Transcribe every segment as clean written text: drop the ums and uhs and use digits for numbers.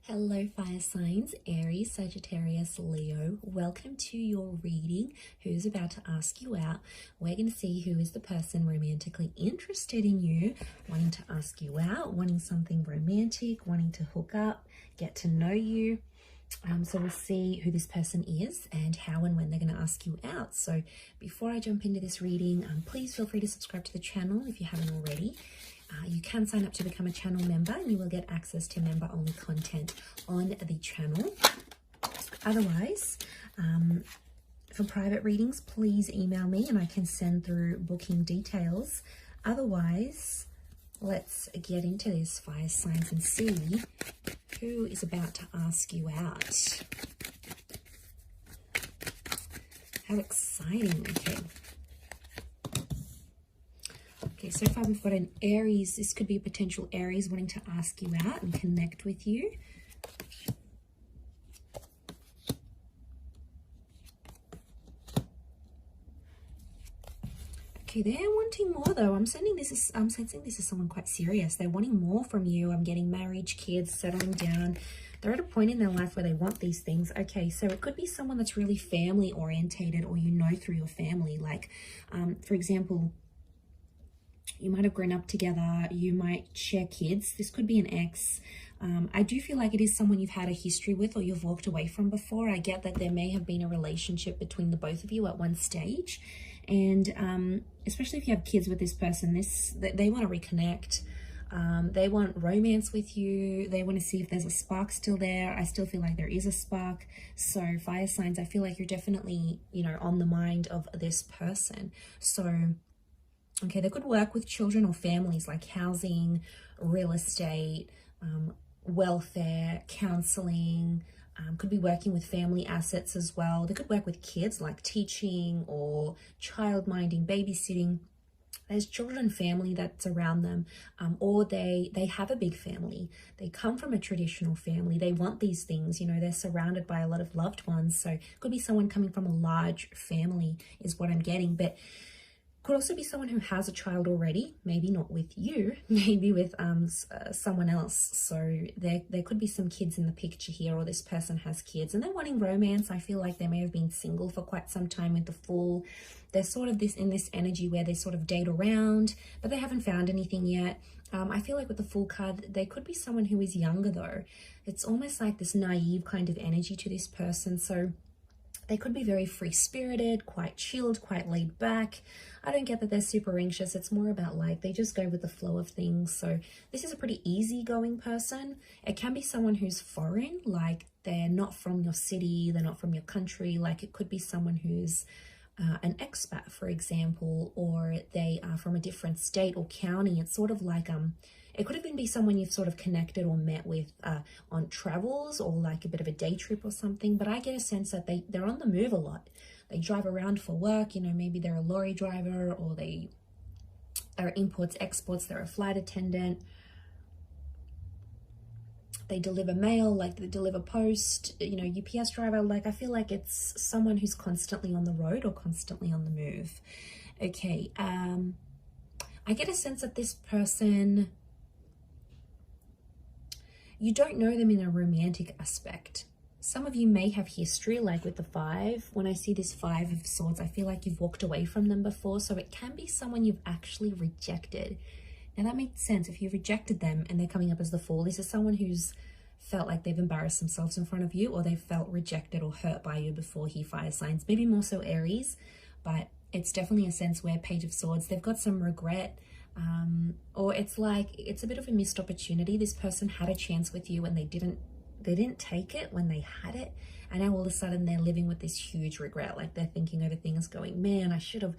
Hello fire signs, Aries, Sagittarius, Leo. Welcome to your reading. Who's about to ask you out? We're going to see who is the person romantically interested in you, wanting to ask you out, wanting something romantic, wanting to hook up, get to know you. So we'll see who this person is and how and when they're going to ask you out. So before I jump into this reading, please feel free to subscribe to the channel if you haven't already. You can sign up to become a channel member and you will get access to member-only content on the channel. Otherwise, for private readings, please email me and I can send through booking details. Otherwise, let's get into this, fire signs, and see who is about to ask you out. How exciting. Okay, so far we've got an Aries. This could be a potential Aries wanting to ask you out and connect with you. Okay, they're wanting more though. I'm sensing this is someone quite serious. They're wanting more from you. I'm getting marriage, kids, settling down. They're at a point in their life where they want these things. Okay, so it could be someone that's really family orientated, or you know through your family. Like, for example, you might have grown up together, you might share kids. This could be an ex. I do feel like it is someone you've had a history with or you've walked away from before. I get that there may have been a relationship between the both of you at one stage. And especially if you have kids with this person, they want to reconnect. They want romance with you. They want to see if there's a spark still there. I still feel like there is a spark. So fire signs, I feel like you're definitely, on the mind of this person. So okay, they could work with children or families, like housing, real estate, welfare, counseling, could be working with family assets as well. They could work with kids, like teaching or child minding, babysitting. There's children and family that's around them, or they have a big family. They come from a traditional family. They want these things, they're surrounded by a lot of loved ones. So it could be someone coming from a large family is what I'm getting. But could also be someone who has a child already, maybe not with you, maybe with someone else. So there could be some kids in the picture here, or this person has kids and they're wanting romance. I feel like they may have been single for quite some time with the Fool. They're sort of in this energy where they sort of date around, but they haven't found anything yet. I feel like with the Fool card, they could be someone who is younger though. It's almost like this naive kind of energy to this person. So they could be very free-spirited, quite chilled, quite laid back. I don't get that they're super anxious. It's more about like they just go with the flow of things. So this is a pretty easygoing person. It can be someone who's foreign, like they're not from your city, they're not from your country. Like it could be someone who's an expat, for example, or they are from a different state or county. It's sort of like it could even be someone you've sort of connected or met with on travels or like a bit of a day trip or something. But I get a sense that they're on the move a lot. They drive around for work, maybe they're a lorry driver, or they are imports, exports, they're a flight attendant. They deliver mail, like they deliver post, UPS driver. Like I feel like it's someone who's constantly on the road or constantly on the move. Okay, I get a sense that this person, you don't know them in a romantic aspect. Some of you may have history, like with the 5. When I see this 5 of Swords, I feel like you've walked away from them before. So it can be someone you've actually rejected. Now that makes sense. If you've rejected them and they're coming up as the Fool, this is someone who's felt like they've embarrassed themselves in front of you, or they've felt rejected or hurt by you before. He fire signs, maybe more so Aries, but it's definitely a sense where Page of Swords, they've got some regret. Or it's like it's a bit of a missed opportunity. This person had a chance with you and they didn't take it when they had it, and now all of a sudden they're living with this huge regret. Like they're thinking over things, going, man, I should have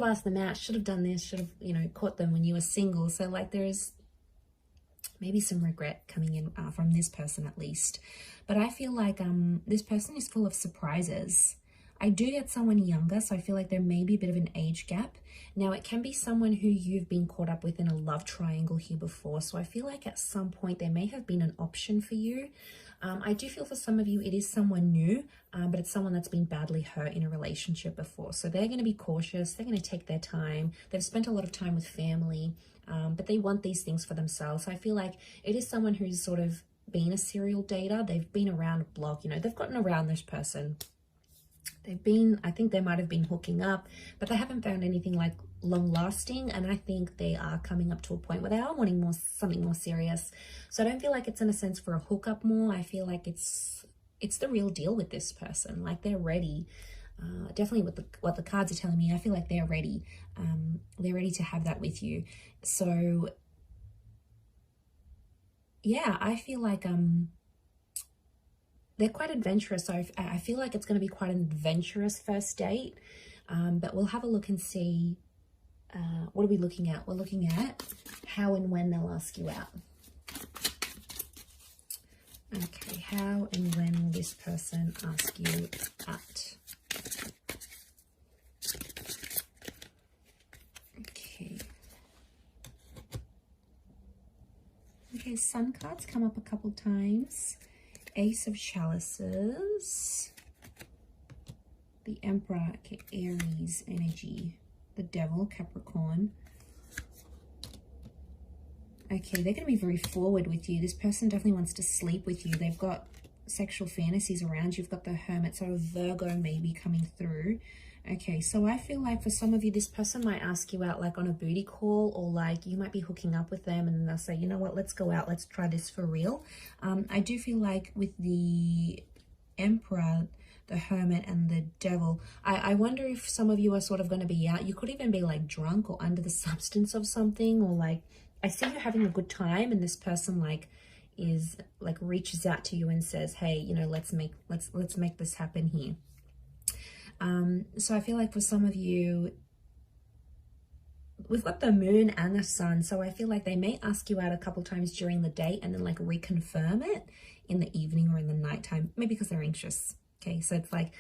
asked them out, should have done this, should have caught them when you were single. So like there's maybe some regret coming in from this person at least. But I feel like this person is full of surprises. I do get someone younger, so I feel like there may be a bit of an age gap. Now, it can be someone who you've been caught up with in a love triangle here before. So I feel like at some point there may have been an option for you. I do feel for some of you it is someone new, but it's someone that's been badly hurt in a relationship before. So they're going to be cautious. They're going to take their time. They've spent a lot of time with family, but they want these things for themselves. So I feel like it is someone who's sort of been a serial dater. They've been around a block, you know, they've gotten around this person. They've been, I think they might have been hooking up, but they haven't found anything like long lasting. And I think they are coming up to a point where they are wanting more, something more serious. So I don't feel like it's in a sense for a hookup more. I feel like it's the real deal with this person. Like they're ready. Definitely with what the cards are telling me, I feel like they're ready. They're ready to have that with you. So yeah, I feel like they're quite adventurous. So I feel like it's going to be quite an adventurous first date. But we'll have a look and see. What are we looking at? We're looking at how and when they'll ask you out. Okay, how and when will this person ask you out? Okay. Okay, Sun cards come up a couple times. Ace of Chalices. The Emperor, okay, Aries energy. The Devil, Capricorn. Okay, they're going to be very forward with you. This person definitely wants to sleep with you. They've got sexual fantasies around you. You've got the Hermit, so a Virgo maybe coming through. Okay, so I feel like for some of you, this person might ask you out like on a booty call, or like you might be hooking up with them and then they'll say, you know what, let's go out, let's try this for real. I do feel like with the Emperor, the Hermit and the Devil, I wonder if some of you are sort of going to be out. You could even be like drunk or under the substance of something, or like I see you having a good time and this person like is like reaches out to you and says, hey, you know, let's make this happen here. So I feel like for some of you, we've got the Moon and the Sun, so I feel like they may ask you out a couple times during the date and then like reconfirm it in the evening or in the nighttime, maybe because they're anxious. Okay, so it's like,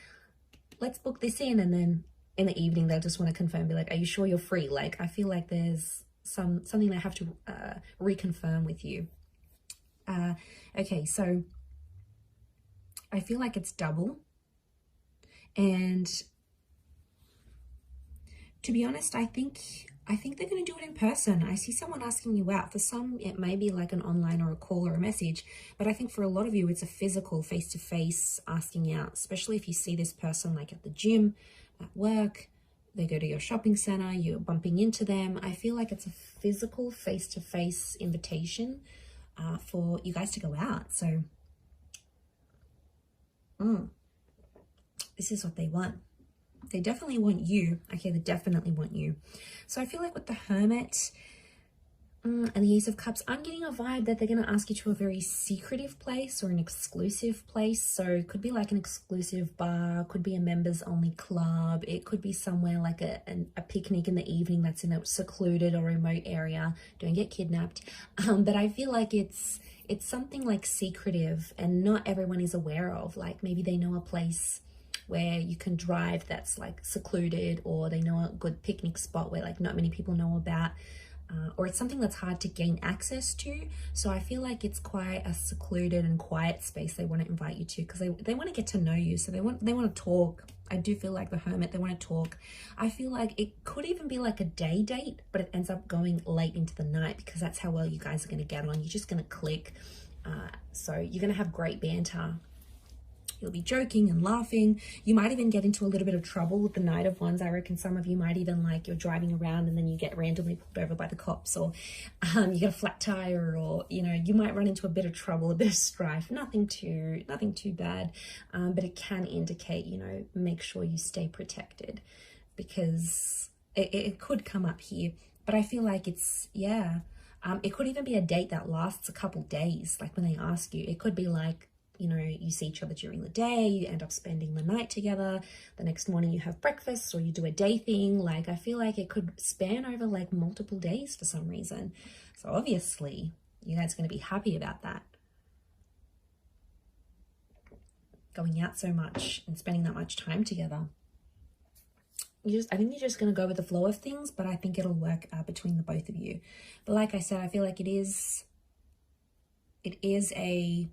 let's book this in, and then in the evening they'll just want to confirm, be like, are you sure you're free? Like I feel like there's something they have to reconfirm with you. Okay, so I feel like it's double. And to be honest, I think they're going to do it in person. I see someone asking you out. For some, it may be like an online or a call or a message, but I think for a lot of you, it's a physical face-to-face asking out, especially if you see this person like at the gym, at work, they go to your shopping center, you're bumping into them. I feel like it's a physical face-to-face invitation for you guys to go out. So, this is what they want. They definitely want you. Okay, they definitely want you. So I feel like with the Hermit and the Ace of Cups, I'm getting a vibe that they're going to ask you to a very secretive place or an exclusive place. So it could be like an exclusive bar, could be a members only club. It could be somewhere like a picnic in the evening that's in a secluded or remote area. Don't get kidnapped. But I feel like it's something like secretive and not everyone is aware of. Like maybe they know a place where you can drive that's like secluded, or they know a good picnic spot where like not many people know about, or it's something that's hard to gain access to. So I feel like it's quite a secluded and quiet space they want to invite you to, because they want to get to know you. So they want to talk. I do feel like the Hermit, they want to talk. I feel like it could even be like a day date, but it ends up going late into the night, because that's how well you guys are going to get on. You're just going to click. So you're going to have great banter. You'll be joking and laughing. You might even get into a little bit of trouble with the Knight of Wands. I reckon some of you might even, like, you're driving around and then you get randomly pulled over by the cops, or you get a flat tire, or, you know, you might run into a bit of trouble, a bit of strife. Nothing too bad, but it can indicate, you know, make sure you stay protected, because it could come up here. But I feel like it's, yeah, it could even be a date that lasts a couple days. Like when they ask you, it could be like, you know, you see each other during the day, you end up spending the night together, the next morning you have breakfast, or you do a day thing. Like I feel like it could span over like multiple days for some reason. So obviously you guys are going to be happy about that, going out so much and spending that much time together. I think you're just going to go with the flow of things, but I think it'll work between the both of you. But like I said, I feel like it is a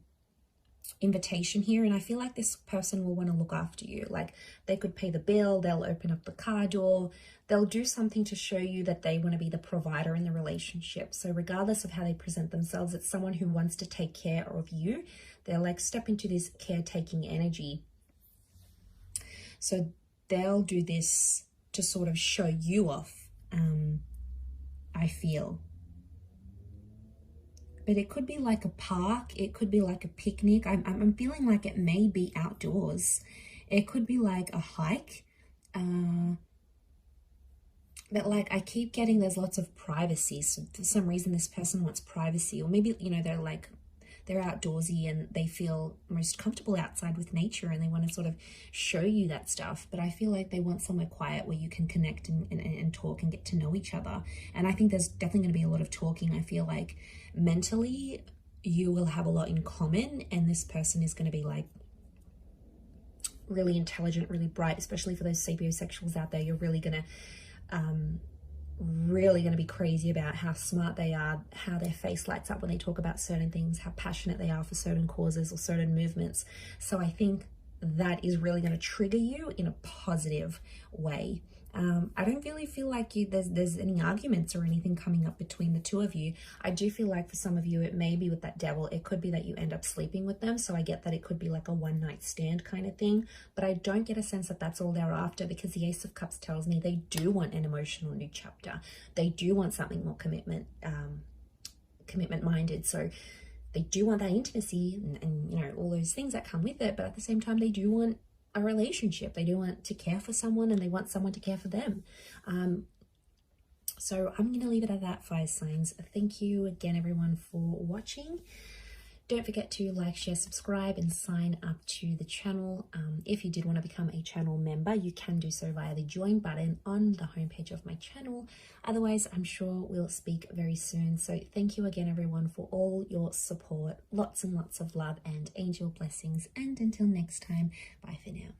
invitation here, and I feel like this person will want to look after you. Like they could pay the bill, they'll open up the car door, they'll do something to show you that they want to be the provider in the relationship. So regardless of how they present themselves, it's someone who wants to take care of you. They'll like step into this caretaking energy. So they'll do this to sort of show you off, I feel. But it could be like a park, it could be like a picnic. I'm feeling like it may be outdoors. It could be like a hike. But like I keep getting there's lots of privacy. So for some reason this person wants privacy, or maybe, you know, they're outdoorsy and they feel most comfortable outside with nature and they want to sort of show you that stuff. But I feel like they want somewhere quiet where you can connect and talk and get to know each other. And I think there's definitely going to be a lot of talking. I feel like mentally you will have a lot in common, and this person is going to be like really intelligent, really bright, especially for those sapiosexuals out there. You're really going to be crazy about how smart they are, how their face lights up when they talk about certain things, how passionate they are for certain causes or certain movements. So I think that is really going to trigger you in a positive way. I don't really feel like there's any arguments or anything coming up between the two of you. I do feel like for some of you, it may be with that devil. It could be that you end up sleeping with them. So I get that it could be like a one-night stand kind of thing, but I don't get a sense that that's all they're after, because the Ace of Cups tells me they do want an emotional new chapter. They do want something more commitment minded. So they do want that intimacy and you know, all those things that come with it. But at the same time, they do want a relationship. They do want to care for someone, and they want someone to care for them. So I'm going to leave it at that, fire signs. Thank you again, everyone, for watching. Don't forget to like, share, subscribe, and sign up to the channel. If you did want to become a channel member, you can do so via the join button on the homepage of my channel. Otherwise, I'm sure we'll speak very soon. So thank you again, everyone, for all your support. Lots and lots of love and angel blessings. And until next time, bye for now.